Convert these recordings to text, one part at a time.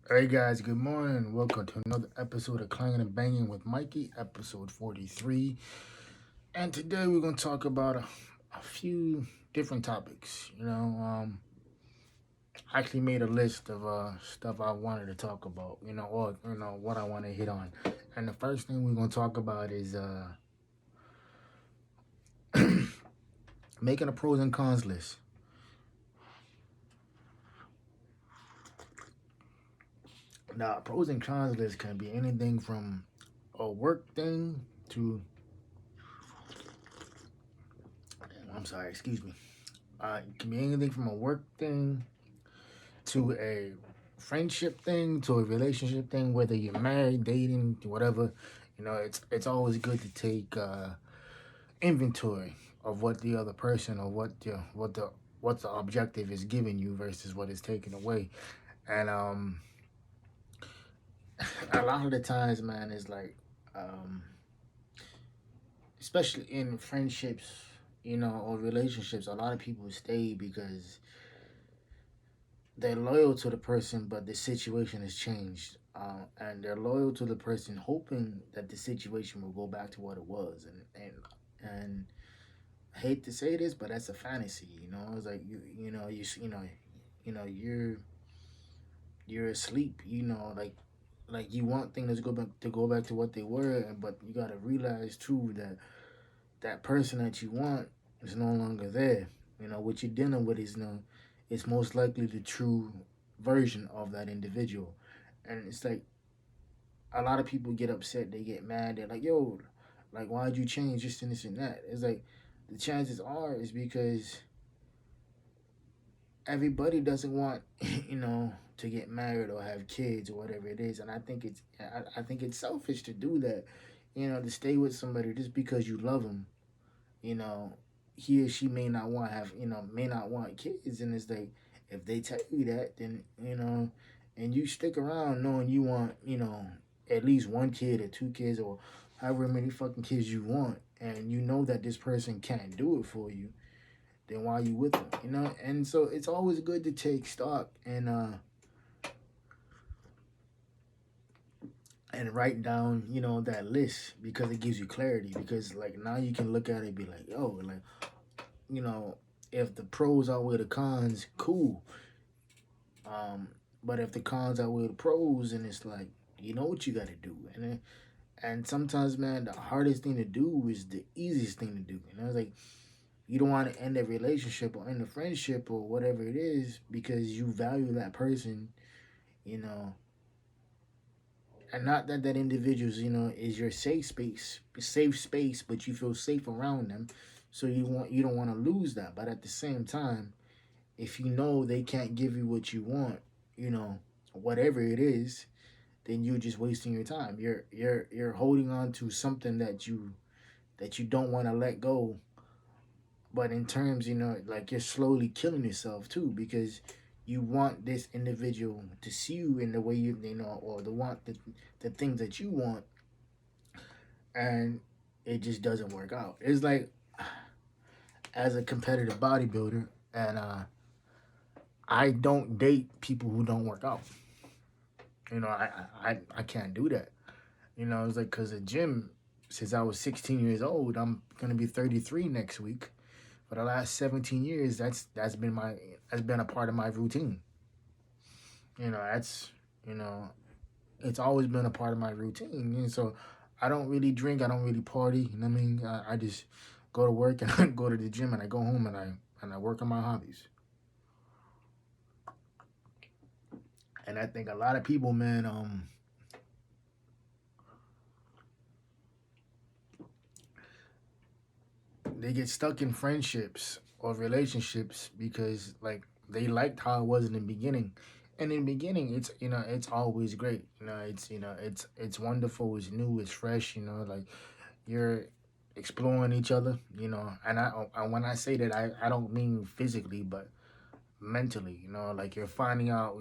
Hey guys, good morning. Welcome to another episode of Clangin and Bangin with Mikey, episode 43. And today we're going to talk about a few different topics. I actually made a list of stuff I wanted to talk about, or, what I want to hit on. And the first thing we're going to talk about is making a pros and cons list. Now, pros and cons list can be anything from a work thing to, I'm sorry, excuse me. It can be anything from a work thing to a friendship thing to a relationship thing, whether you're married, dating, whatever. It's always good to take inventory of what the other person or what the objective is giving you versus what is taken away. And a lot of the times, man, is like um, especially in friendships, or relationships, a lot of people stay because they're loyal to the person, but the situation has changed. And they're loyal to the person, hoping that the situation will go back to what it was. And I hate to say this, but that's a fantasy. It's like you're asleep. Like you want things to go back to what they were, but you gotta realize too that that person that you want is no longer there. What you're dealing with is no, it's most likely the true version of that individual. And it's like a lot of people get upset, they get mad, they're like, yo, like why'd you change this and this and that? It's like the chances are is because everybody doesn't want, to get married or have kids or whatever it is. And I think it's selfish to do that, to stay with somebody just because you love them. you know, he or she may not want kids, and it's like if they tell you that, then and you stick around knowing you want at least one kid or two kids or however many fucking kids you want, and you know that this person can't do it for you, then why are you with them? And so it's always good to take stock and write down that list because it gives you clarity because like now you can look at it and be like, yo, like you know, if the pros outweigh the cons, cool. Um, but if the cons outweigh the pros, and it's like you know what you got to do, and sometimes, man, the hardest thing to do is the easiest thing to do. It's like you don't want to end a relationship or end a friendship or whatever it is because you value that person, you know, and not that that individual's is your safe space, but you feel safe around them, so you don't want to lose that, but at the same time if you know they can't give you what you want, you know, whatever it is, then you're just wasting your time. You're holding on to something that you don't want to let go. But in terms, like you're slowly killing yourself too because you want this individual to see you in the way or the things that you want, and it just doesn't work out. It's like as a competitive bodybuilder, and I don't date people who don't work out. I can't do that. It's like because the gym, since I was 16 years old, I'm gonna be 33 next week. For the last 17 years, that's been a part of my routine. That's you know it's always been a part of my routine. And so I don't really drink, I don't really party. You know what I mean? I just go to work and I go to the gym and I go home and I work on my hobbies. And I think a lot of people, man, they get stuck in friendships or relationships because like they liked how it was in the beginning. And in the beginning it's it's always great. It's wonderful, it's new, it's fresh, like you're exploring each other, and when I say that I don't mean physically but mentally, like you're finding out,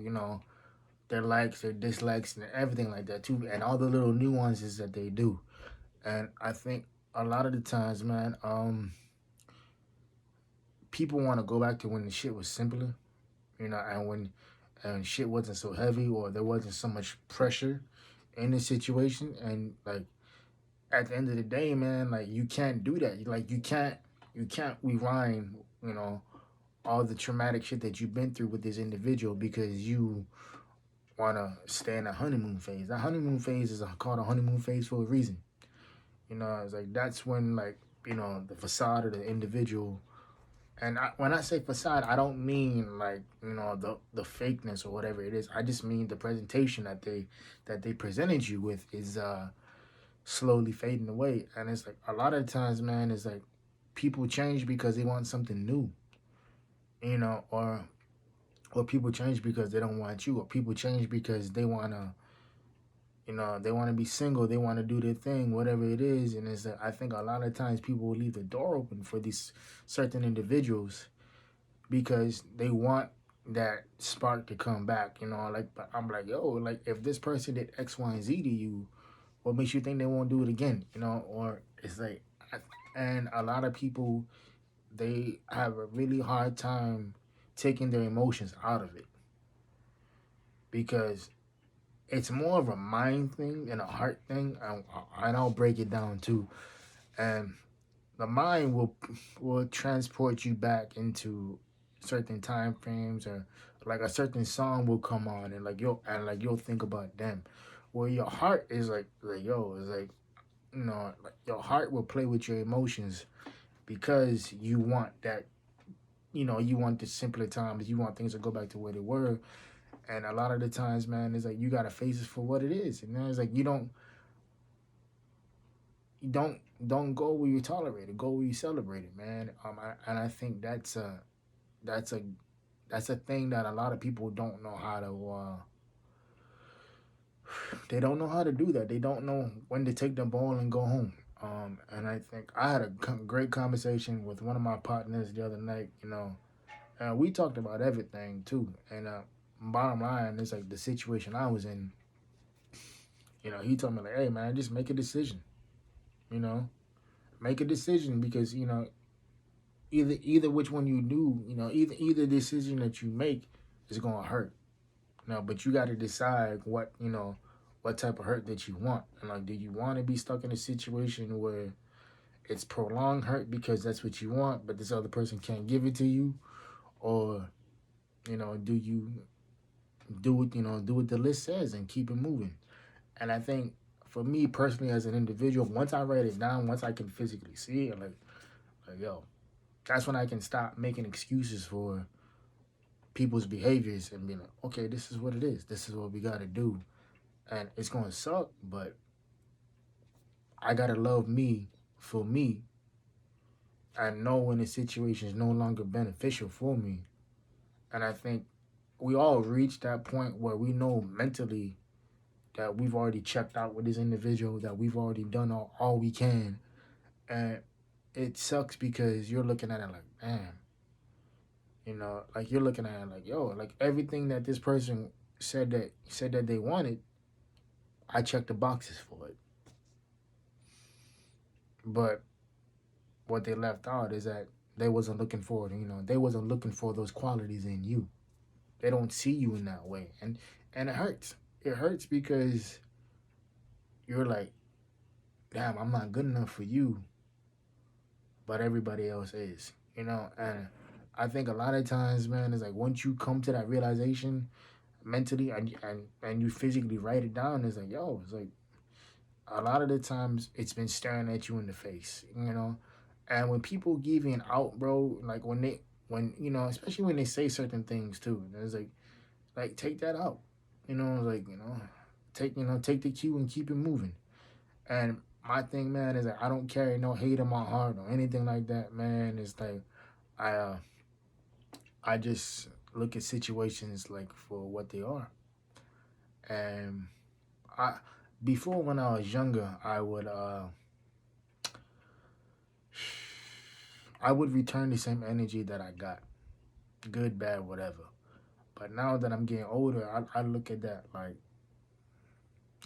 their likes, their dislikes and everything like that too, and all the little nuances that they do. And I think a lot of the times, man, people want to go back to when the shit was simpler, and and shit wasn't so heavy, or there wasn't so much pressure in the situation. And like at the end of the day, man, like you can't do that. Like you can't rewind, you know, all the traumatic shit that you've been through with this individual because you want to stay in a honeymoon phase. That honeymoon phase is called a honeymoon phase for a reason. You know, it's like that's when, like, you know, the facade of the individual. And when I say facade, I don't mean like, you know, the fakeness or whatever it is. I just mean the presentation that they presented you with is slowly fading away. And it's like a lot of times, man, it's like people change because they want something new, you know, or people change because they don't want you, or people change because they wanna, you know, they want to be single, they want to do their thing, whatever it is. And it's I think a lot of times people will leave the door open for these certain individuals because they want that spark to come back. You know, like, but I'm like, yo, like if this person did X, Y, and Z to you, what makes you think they won't do it again? You know, or it's like, and a lot of people, they have a really hard time taking their emotions out of it because it's more of a mind thing and a heart thing, and I'll break it down too. And the mind will transport you back into certain time frames, or like a certain song will come on, and you'll think about them. Where your heart is like yo, is like, you know, like your heart will play with your emotions because you want that, you know, you want the simpler times, you want things to go back to where they were. And a lot of the times, man, it's like you gotta face it for what it is. And then it's like you don't go where you tolerate it, go where you celebrate it, man. And I think that's a that's a thing that a lot of people don't know how to. They don't know how to do that. They don't know when to take the ball and go home. And I think I had a great conversation with one of my partners the other night. You know, and we talked about everything too. And bottom line is like the situation I was in. You know, he told me like, "Hey, man, just make a decision. You know, make a decision because you know either which one you do, you know, either decision that you make is gonna hurt. You know, but you got to decide what, you know, what type of hurt that you want. And like, do you want to be stuck in a situation where it's prolonged hurt because that's what you want, but this other person can't give it to you, or you know, do you do what the list says and keep it moving? And I think for me personally, as an individual, once I write it down, once I can physically see it, like yo, that's when I can stop making excuses for people's behaviors and be like, okay, this is what it is. This is what we got to do. And it's going to suck, but I got to love me for me and know when the situation is no longer beneficial for me. And I think we all reach that point where we know mentally that we've already checked out with this individual, that we've already done all we can. And it sucks because you're looking at it like, man, you know, like you're looking at it like, yo, like everything that this person said that they wanted, I checked the boxes for it. But what they left out is that they wasn't looking for it. You know, they wasn't looking for those qualities in you. They don't see you in that way, and it hurts. It hurts because you're like, damn, I'm not good enough for you, but everybody else is. You know, and I think a lot of times, man, is like once you come to that realization mentally and you physically write it down, it's like, yo, it's like a lot of the times it's been staring at you in the face, you know. And when people give you an out, bro, like when you know, especially when they say certain things too, it's like take that out, you know, like, you know, take the cue and keep it moving. And my thing, man, is that I don't carry no hate in my heart or anything like that, man. It's like I uh I just look at situations like for what they are. And I before, when I was younger, I would return the same energy that I got, good, bad, whatever. But now that I'm getting older, I look at that like,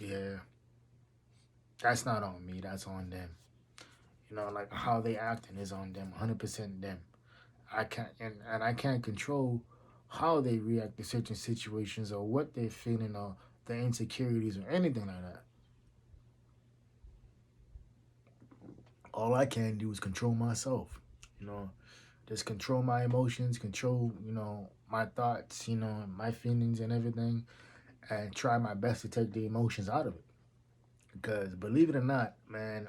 yeah, that's not on me. That's on them. You know, like how they acting is on them, 100% them. I can't, and I can't control how they react to certain situations or what they're feeling or their insecurities or anything like that. All I can do is control myself. You know, just control my emotions, control, my thoughts, my feelings and everything, and try my best to take the emotions out of it. Because believe it or not, man,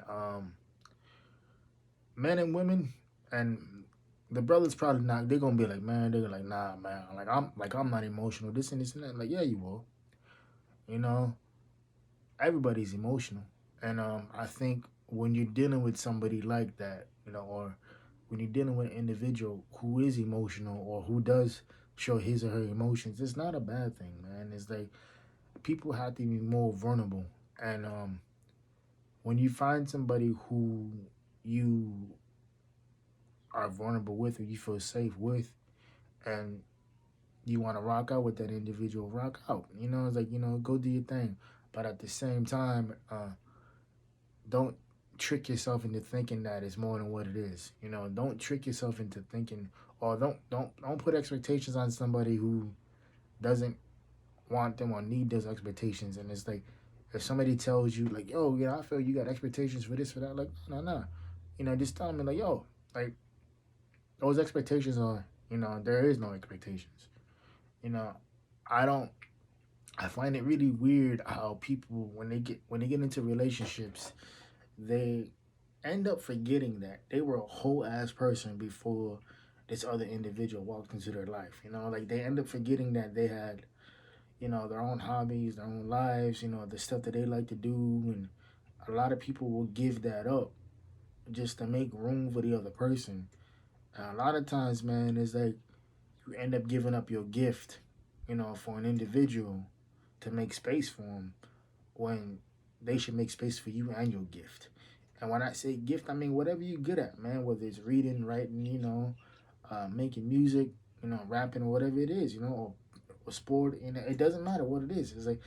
men and women and the brothers probably not. They're gonna be like, man, they're like, nah, man, I'm not emotional. This and this and that. Like, yeah, you will. You know, everybody's emotional, and I think when you're dealing with somebody like that, or when you're dealing with an individual who is emotional or who does show his or her emotions, it's not a bad thing, man. It's like people have to be more vulnerable, and when you find somebody who you are vulnerable with or you feel safe with, and you want to rock out with that individual, rock out. It's like, go do your thing. But at the same time, don't trick yourself into thinking that it's more than what it is. Don't trick yourself into thinking, or don't put expectations on somebody who doesn't want them or need those expectations. And it's like, if somebody tells you like, yo, I feel you got expectations for this, for that, like, no. Just tell me like, yo, like, those expectations are, there is no expectations. You know, I don't. I find it really weird how people, when they get into relationships, they end up forgetting that they were a whole ass person before this other individual walked into their life. Like they end up forgetting that they had, their own hobbies, their own lives, the stuff that they like to do, and a lot of people will give that up just to make room for the other person. And a lot of times, man, it's like you end up giving up your gift, for an individual to make space for them when they should make space for you and your gift. And when I say gift, I mean whatever you're good at, man. Whether it's reading, writing, making music, rapping, or whatever it is, or sport. It doesn't matter what it is. It's like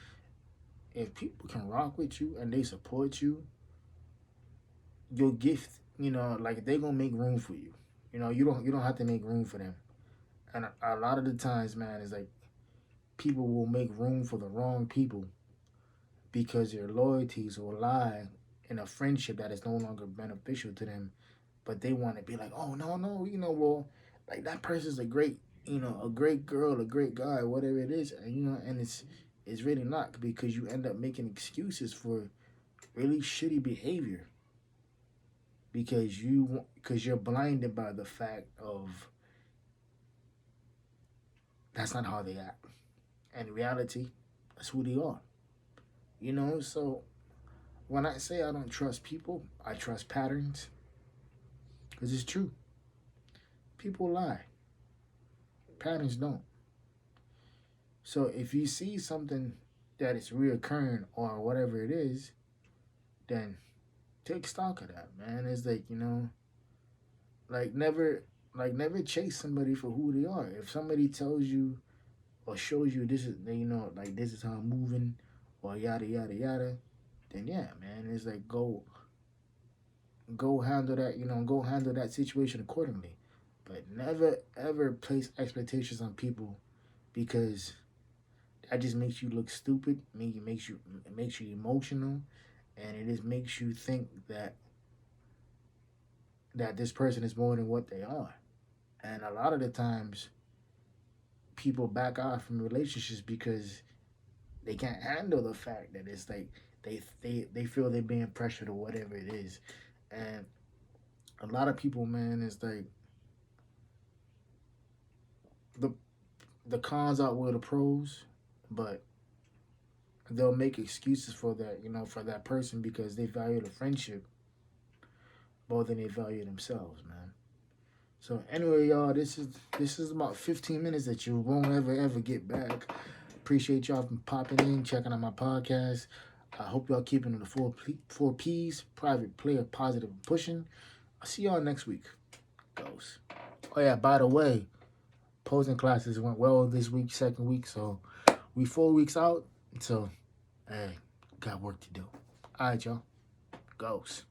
if people can rock with you and they support you, your gift, like they're gonna make room for you. You don't have to make room for them. And a lot of the times, man, it's like people will make room for the wrong people because their loyalties will lie in a friendship that is no longer beneficial to them. But they want to be like, oh no, no, well, like that person's a great, a great girl, a great guy, whatever it is, and and it's really not because you end up making excuses for really shitty behavior because you're blinded by the fact of that's not how they act. And in reality, that's who they are. So when I say I don't trust people, I trust patterns because it's true. People lie, patterns don't. So if you see something that is reoccurring or whatever it is, then take stock of that, man. It's like, like never chase somebody for who they are. If somebody tells you or shows you this is, like this is how I'm moving or yada yada yada, then yeah, man, it's like go handle that, go handle that situation accordingly. But never ever place expectations on people because that just makes you look stupid. It makes you emotional, and it just makes you think that this person is more than what they are. And a lot of the times, people back off from relationships because they can't handle the fact that it's like they feel they're being pressured or whatever it is. And a lot of people, man, is like the the cons outweigh the pros, but they'll make excuses for that, for that person because they value the friendship more than they value themselves, man. So anyway, y'all, this is about 15 minutes that you won't ever get back. Appreciate y'all for popping in, checking out my podcast. I hope y'all keeping the four P's: private, player, positive, and pushing. I'll see y'all next week. Goes. Oh yeah, by the way, posing classes went well this week, second week, so we 4 weeks out. So hey, got work to do. All right, y'all. Goes.